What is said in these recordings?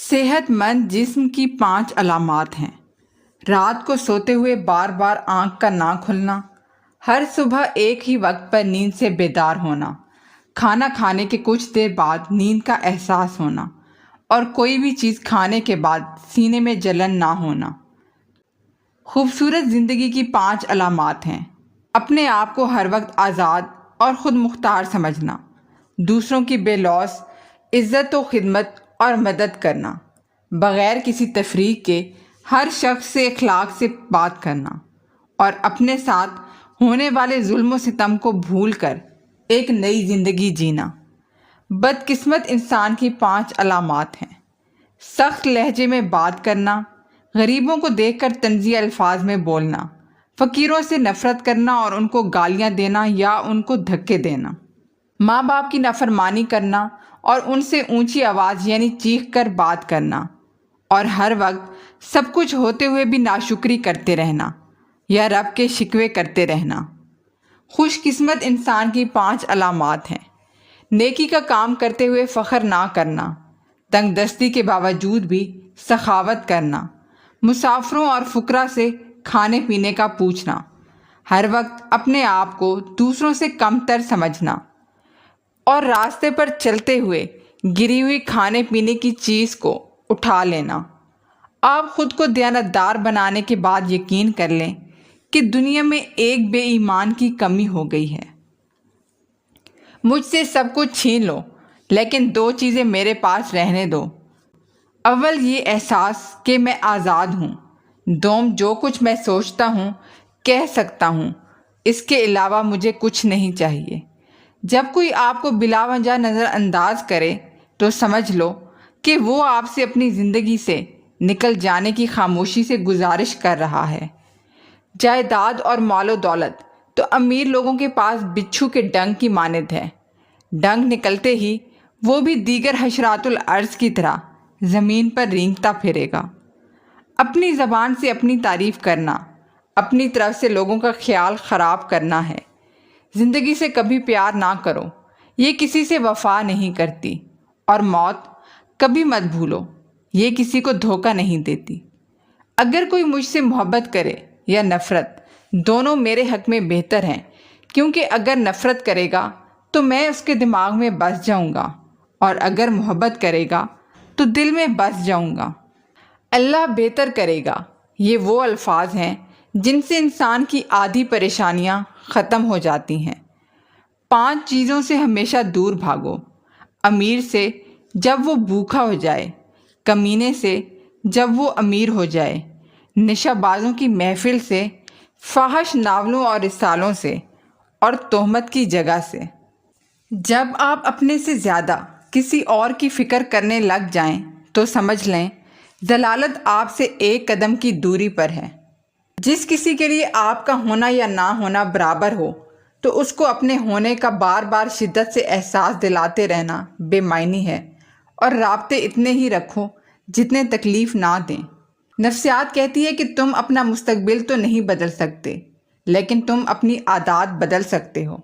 صحت مند جسم کی 5 علامات ہیں۔ رات کو سوتے ہوئے بار بار آنکھ کا نہ کھلنا، ہر صبح ایک ہی وقت پر نیند سے بیدار ہونا، کھانا کھانے کے کچھ دیر بعد نیند کا احساس ہونا اور کوئی بھی چیز کھانے کے بعد سینے میں جلن نہ ہونا۔ خوبصورت زندگی کی 5 علامات ہیں: اپنے آپ کو ہر وقت آزاد اور خود مختار سمجھنا، دوسروں کی بے لوث عزت و خدمت اور مدد کرنا، بغیر کسی تفریح کے ہر شخص سے اخلاق سے بات کرنا اور اپنے ساتھ ہونے والے ظلم و ستم کو بھول کر ایک نئی زندگی جینا۔ بدقسمت انسان کی 5 علامات ہیں: سخت لہجے میں بات کرنا، غریبوں کو دیکھ کر طنزیہ الفاظ میں بولنا، فقیروں سے نفرت کرنا اور ان کو گالیاں دینا یا ان کو دھکے دینا، ماں باپ کی نافرمانی کرنا اور ان سے اونچی آواز یعنی چیخ کر بات کرنا، اور ہر وقت سب کچھ ہوتے ہوئے بھی ناشکری کرتے رہنا یا رب کے شکوے کرتے رہنا۔ خوش قسمت انسان کی 5 علامات ہیں: نیکی کا کام کرتے ہوئے فخر نہ کرنا، تنگ دستی کے باوجود بھی سخاوت کرنا، مسافروں اور فقراء سے کھانے پینے کا پوچھنا، ہر وقت اپنے آپ کو دوسروں سے کم تر سمجھنا، اور راستے پر چلتے ہوئے گری ہوئی کھانے پینے کی چیز کو اٹھا لینا۔ آپ خود کو دیانتدار بنانے کے بعد یقین کر لیں کہ دنیا میں ایک بے ایمان کی کمی ہو گئی ہے۔ مجھ سے سب کچھ چھین لو لیکن 2 چیزیں میرے پاس رہنے دو۔ اول یہ احساس کہ میں آزاد ہوں، دوم جو کچھ میں سوچتا ہوں کہہ سکتا ہوں، اس کے علاوہ مجھے کچھ نہیں چاہیے۔ جب کوئی آپ کو بلا وجہ نظر انداز کرے تو سمجھ لو کہ وہ آپ سے اپنی زندگی سے نکل جانے کی خاموشی سے گزارش کر رہا ہے۔ جائیداد اور مال و دولت تو امیر لوگوں کے پاس بچھو کے ڈنگ کی مانند ہے، ڈنگ نکلتے ہی وہ بھی دیگر حشرات الارض کی طرح زمین پر رینگتا پھرے گا۔ اپنی زبان سے اپنی تعریف کرنا اپنی طرف سے لوگوں کا خیال خراب کرنا ہے۔ زندگی سے کبھی پیار نہ کرو، یہ کسی سے وفا نہیں کرتی، اور موت کبھی مت بھولو، یہ کسی کو دھوکہ نہیں دیتی۔ اگر کوئی مجھ سے محبت کرے یا نفرت، دونوں میرے حق میں بہتر ہیں، کیونکہ اگر نفرت کرے گا تو میں اس کے دماغ میں بس جاؤں گا، اور اگر محبت کرے گا تو دل میں بس جاؤں گا۔ اللہ بہتر کرے گا، یہ وہ الفاظ ہیں جن سے انسان کی آدھی پریشانیاں ختم ہو جاتی ہیں۔ 5 چیزوں سے ہمیشہ دور بھاگو: امیر سے جب وہ بھوکا ہو جائے، کمینے سے جب وہ امیر ہو جائے، نشہ بازوں کی محفل سے، فاحش ناولوں اور رسالوں سے، اور تہمت کی جگہ سے۔ جب آپ اپنے سے زیادہ کسی اور کی فکر کرنے لگ جائیں تو سمجھ لیں ضلالت آپ سے 1 قدم کی دوری پر ہے۔ جس کسی کے لیے آپ کا ہونا یا نہ ہونا برابر ہو تو اس کو اپنے ہونے کا بار بار شدت سے احساس دلاتے رہنا بے معنی ہے، اور رابطے اتنے ہی رکھو جتنے تکلیف نہ دیں۔ نفسیات کہتی ہے کہ تم اپنا مستقبل تو نہیں بدل سکتے، لیکن تم اپنی عادات بدل سکتے ہو،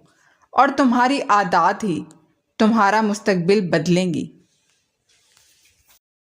اور تمہاری عادات ہی تمہارا مستقبل بدلیں گی۔